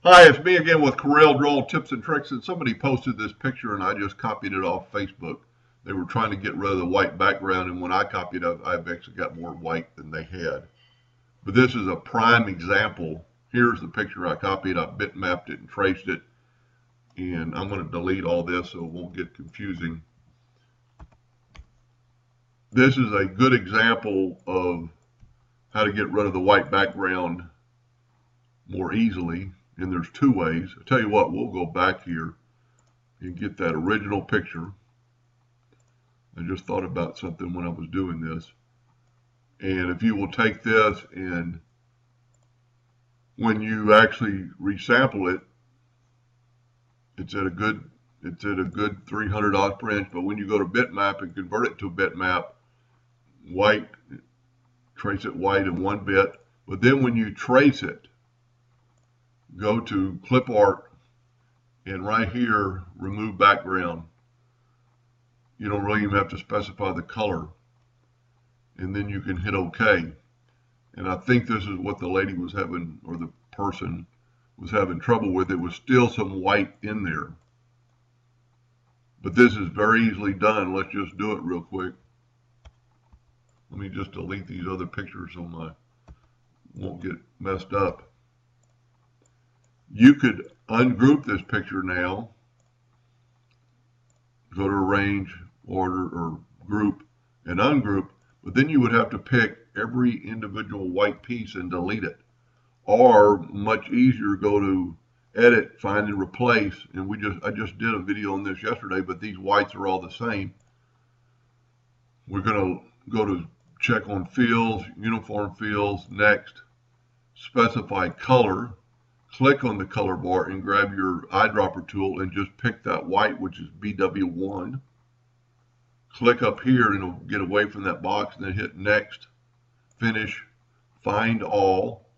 Hi, it's me again with Corel Draw Tips and Tricks, and somebody posted this picture and I just copied it off Facebook. They were trying to get rid of the white background, and when I copied it, I've actually got more white than they had. But this is a prime example. Here's the picture I copied. I bitmapped it and traced it, and I'm going to delete all this so it won't get confusing. This is a good example of how to get rid of the white background more easily, and there's two ways. I tell you what, we'll go back here and get that original picture. I just thought about something when I was doing this. And if you will take this and when you actually resample it, it's at a good 300 odds per inch. But when you go to bitmap and convert it to a bitmap, white, trace it white in 1 bit. But then when you trace it, go to clip art and right here remove background. You don't really even have to specify the color, and then you can hit OK. And I think this is what the lady was having, or the person was having trouble with. It was still some white in there, but this is very easily done. Let's just do it real quick. Let me just delete these other pictures so I won't get messed up. You could ungroup this picture now. Go to arrange, order, or group, and ungroup, but then you would have to pick every individual white piece and delete it. Or much easier, go to edit, find and replace, and I just did a video on this yesterday, but these whites are all the same. We're going to go to check on fields, uniform fields, next, specify color. Click on the color bar and grab your eyedropper tool and just pick that white, which is BW1. Click up here and it'll get away from that box, and then hit next, finish, find all.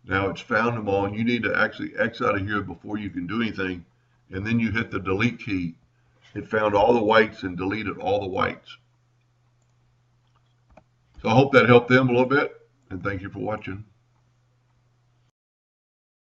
Now it's found them all, and you need to actually X out of here before you can do anything, and then you hit the delete key. It found all the whites and deleted all the whites. So I hope that helped them a little bit, and thank you for watching.